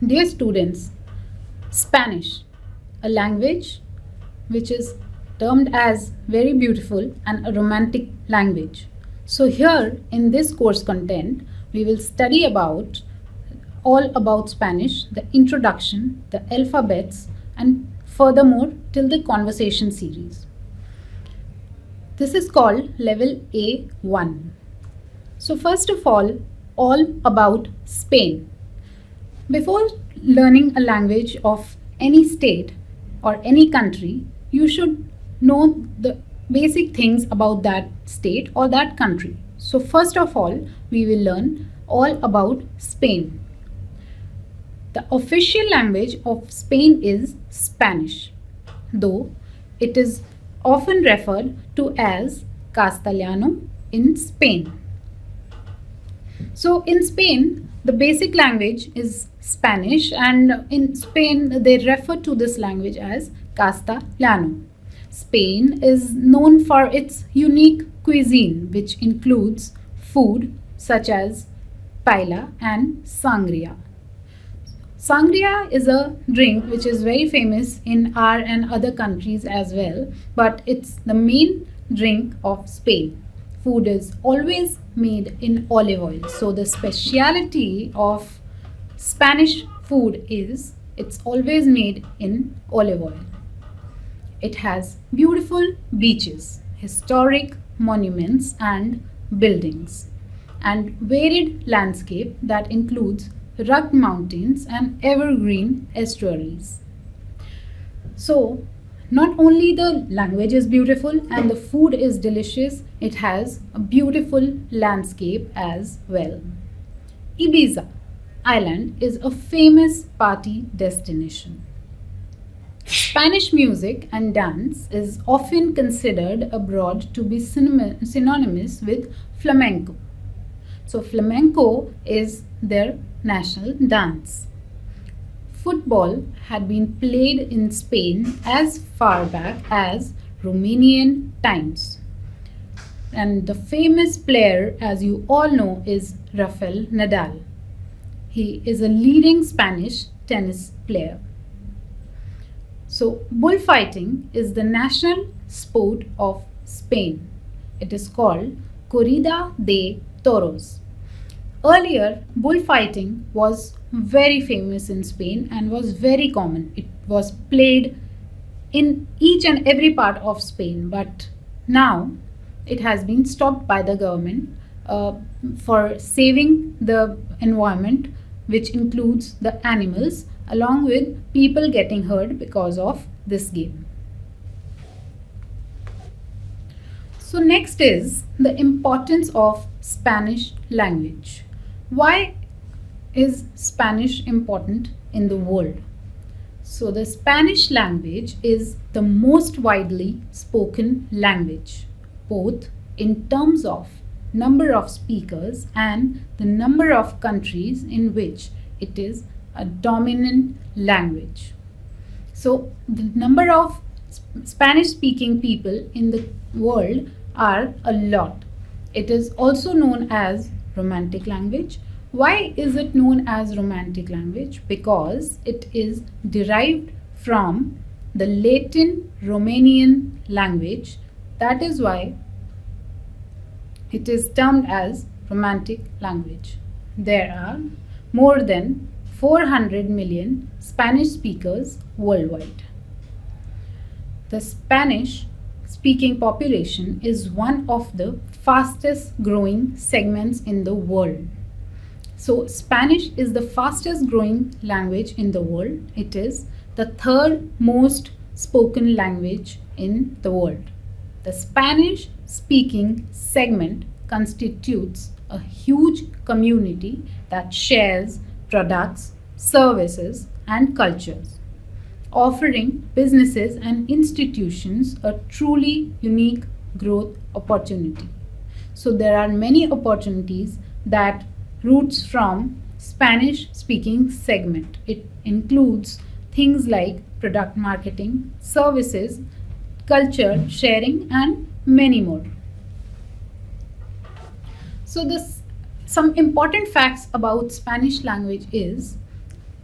Dear students, Spanish, a language which is termed as very beautiful and a romantic language. So here in this course content, we will study about all about Spanish, the introduction, the alphabets, and furthermore till the conversation series. This is called level A1. So first of all about Spain. Before learning a language of any state or any country, you should know the basic things about that state or that country. So first of all, we will learn all about Spain. The official language of Spain is Spanish, though it is often referred to as Castellano in Spain. So in Spain, the basic language is Spanish, and in Spain they refer to this language as Castellano. Spain is known for its unique cuisine, which includes food such as paella and sangria. Sangria is a drink which is very famous in our and other countries as well, but it's the main drink of Spain. Food is always made in olive oil. So the speciality of Spanish food is it's always made in olive oil. It has beautiful beaches, historic monuments and buildings, and varied landscape that includes rugged mountains and evergreen estuaries. So not only the language is beautiful and the food is delicious, it has a beautiful landscape as well. Ibiza Island is a famous party destination. Spanish music and dance is often considered abroad to be synonymous with flamenco. So flamenco is their national dance. Football had been played in Spain as far back as Romanian times. And the famous player, as you all know, is Rafael Nadal. He is a leading Spanish tennis player. So bullfighting is the national sport of Spain. It is called Corrida de Toros. Earlier, bullfighting was very famous in Spain and was very common. It was played in each and every part of Spain, but now it has been stopped by the government for saving the environment, which includes the animals, along with people getting hurt because of this game. So next is the importance of Spanish language. Why is Spanish important in the world? So the Spanish language is the most widely spoken language, both in terms of number of speakers and the number of countries in which it is a dominant language. So the number of Spanish speaking people in the world are a lot. It is also known as Romantic language. Why is it known as Romantic language? Because it is derived from the Latin Romanian language. That is why it is termed as Romantic language. There are more than 400 million Spanish speakers worldwide. The Spanish speaking population is one of the fastest growing segments in the world. So Spanish is the fastest growing language in the world. It is the third most spoken language in the world. The Spanish speaking segment constitutes a huge community that shares products, services, and cultures, offering businesses and institutions a truly unique growth opportunity. So there are many opportunities that roots from Spanish speaking segment. It includes things like product marketing, services, culture sharing, and many more. So some important facts about Spanish language is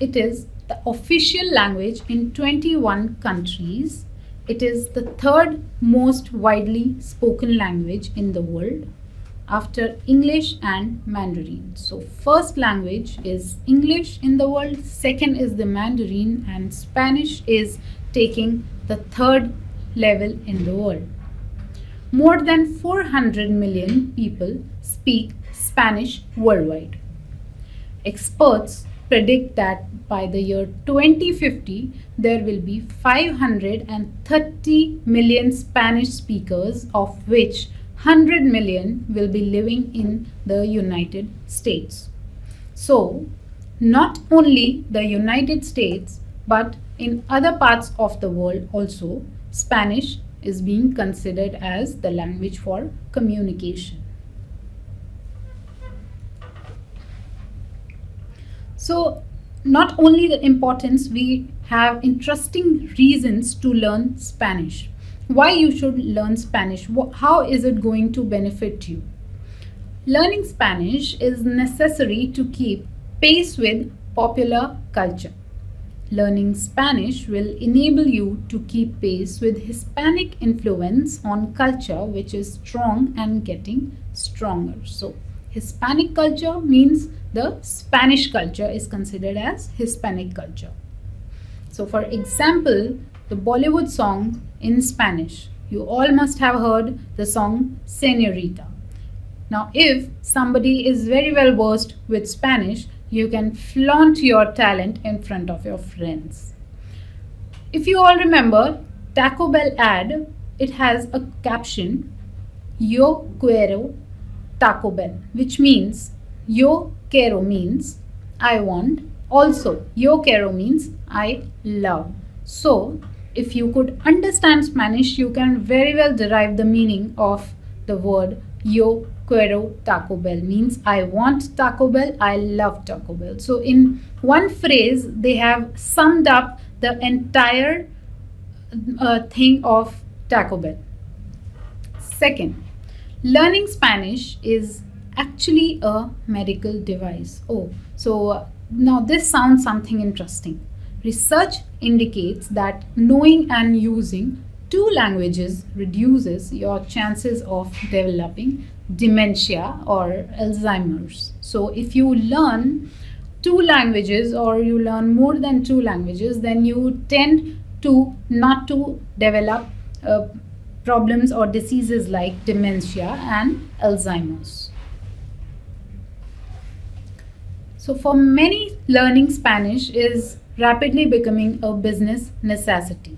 it is the official language in 21 countries. It is the third most widely spoken language in the world after English and Mandarin. So first language is English in the world, second is the Mandarin, and Spanish is taking the third level in the world. More than 400 million people speak Spanish worldwide. Experts predict that by the year 2050, there will be 530 million Spanish speakers, of which 100 million will be living in the United States. So, not only the United States, but in other parts of the world also, Spanish is being considered as the language for communication. So, not only the importance, we have interesting reasons to learn Spanish. Why you should learn Spanish? How is it going to benefit you? Learning Spanish is necessary to keep pace with popular culture. Learning Spanish will enable you to keep pace with Hispanic influence on culture, which is strong and getting stronger. So, Hispanic culture means the Spanish culture is considered as Hispanic culture. So, for example, the Bollywood song in Spanish. You all must have heard the song Señorita. Now, if somebody is very well versed with Spanish, you can flaunt your talent in front of your friends. If you all remember, Taco Bell ad, it has a caption, Yo quiero Taco Bell, which means Yo quiero means I want. Also, Yo quiero means I love. So, if you could understand Spanish, you can very well derive the meaning of the word Yo quiero Taco Bell, means I want Taco Bell, I love Taco Bell. So in one phrase, they have summed up the entire thing of Taco Bell. Second, learning Spanish is actually a medical device. Now this sounds something interesting. Research indicates that knowing and using two languages reduces your chances of developing dementia or Alzheimer's. So if you learn two languages or you learn more than two languages, then you tend to not to develop problems or diseases like dementia and Alzheimer's. So for many, learning Spanish is rapidly becoming a business necessity.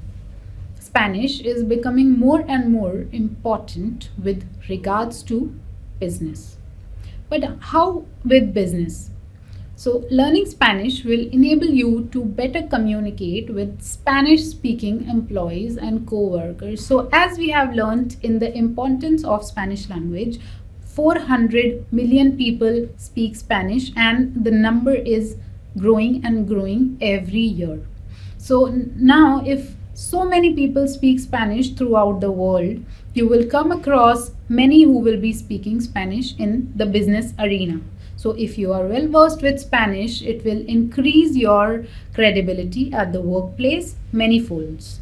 Spanish is becoming more and more important with regards to business. But how with business? So learning Spanish will enable you to better communicate with Spanish speaking employees and co-workers. So as we have learned in the importance of Spanish language, 400 million people speak Spanish and the number is growing and growing every year. So now if so many people speak Spanish throughout the world, you will come across many who will be speaking Spanish in the business arena. So if you are well versed with Spanish, it will increase your credibility at the workplace many folds.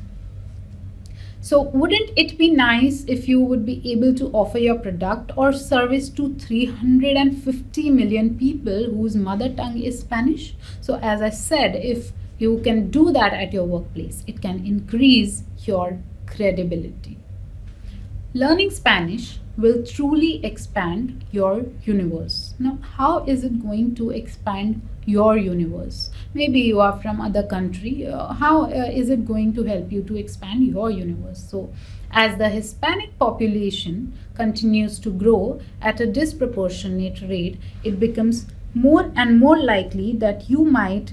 So wouldn't it be nice if you would be able to offer your product or service to 350 million people whose mother tongue is Spanish? So as I said, if you can do that at your workplace, it can increase your credibility. Learning Spanish will truly expand your universe. Now, how is it going to expand your universe? Maybe you are from other country. How is it going to help you to expand your universe? So, as the Hispanic population continues to grow at a disproportionate rate, it becomes more and more likely that you might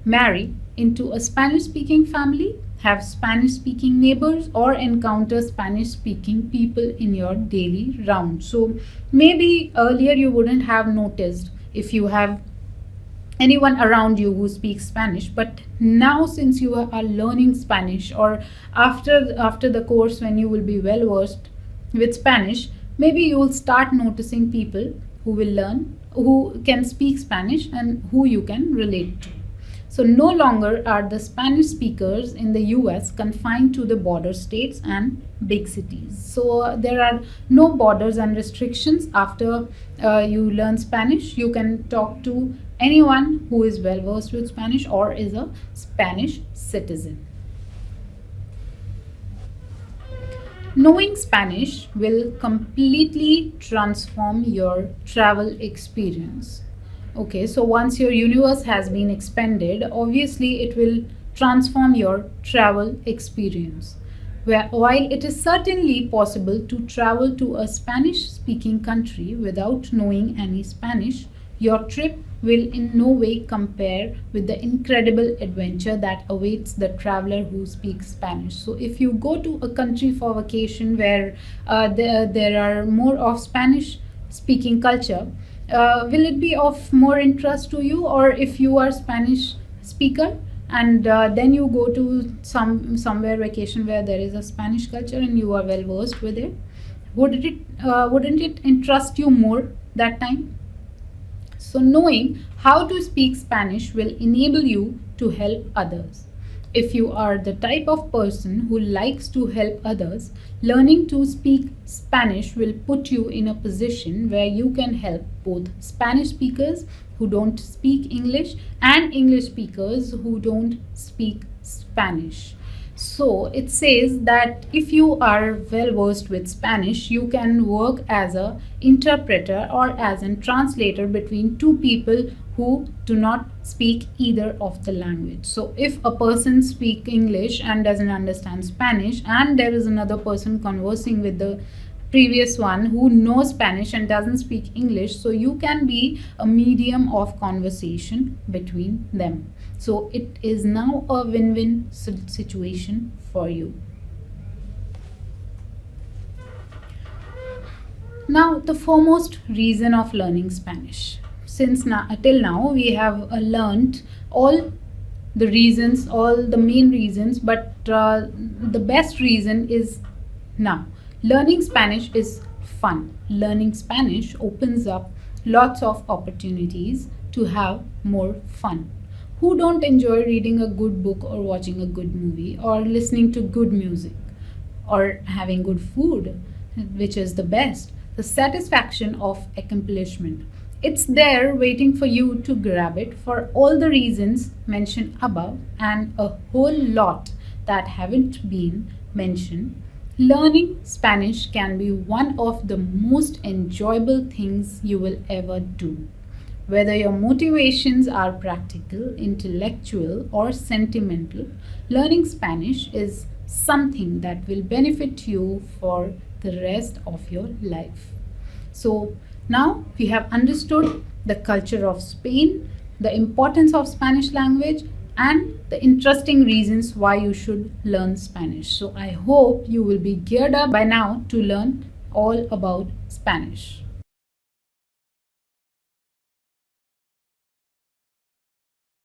marry into a Spanish-speaking family, have Spanish-speaking neighbors, or encounter Spanish-speaking people in your daily round. So maybe earlier you wouldn't have noticed if you have anyone around you who speaks Spanish, but now since you are learning Spanish, or after the course when you will be well versed with Spanish, maybe you will start noticing people who will learn, who can speak Spanish and who you can relate to. So no longer are the Spanish speakers in the US confined to the border states and big cities. So there are no borders and restrictions after you learn Spanish. You can talk to anyone who is well versed with Spanish or is a Spanish citizen. Knowing Spanish will completely transform your travel experience. Okay, so once your universe has been expanded, obviously it will transform your travel experience. While it is certainly possible to travel to a Spanish speaking country without knowing any Spanish, your trip will in no way compare with the incredible adventure that awaits the traveler who speaks Spanish. So if you go to a country for vacation where there are more of Spanish speaking culture, will it be of more interest to you? Or if you are Spanish speaker and then you go to somewhere vacation where there is a Spanish culture and you are well versed with it, wouldn't it interest you more that time? So knowing how to speak Spanish will enable you to help others. If you are the type of person who likes to help others, learning to speak Spanish will put you in a position where you can help both Spanish speakers who don't speak English and English speakers who don't speak Spanish. So it says that if you are well versed with Spanish, you can work as an interpreter or as a translator between two people who do not speak either of the language. So if a person speaks English and doesn't understand Spanish, and there is another person conversing with the previous one who knows Spanish and doesn't speak English, so you can be a medium of conversation between them. So it is now a win-win situation for you. Now, the foremost reason of learning Spanish. Since till now we have learned all the reasons, all the main reasons, but the best reason is now. Learning Spanish is fun. Learning Spanish opens up lots of opportunities to have more fun. Who don't enjoy reading a good book or watching a good movie or listening to good music or having good food, which is the best? The satisfaction of accomplishment. It's there waiting for you to grab it for all the reasons mentioned above and a whole lot that haven't been mentioned. Learning Spanish can be one of the most enjoyable things you will ever do. Whether your motivations are practical, intellectual, or sentimental, learning Spanish is something that will benefit you for the rest of your life. So now we have understood the culture of Spain, the importance of Spanish language, and the interesting reasons why you should learn Spanish. So I hope you will be geared up by now to learn all about Spanish.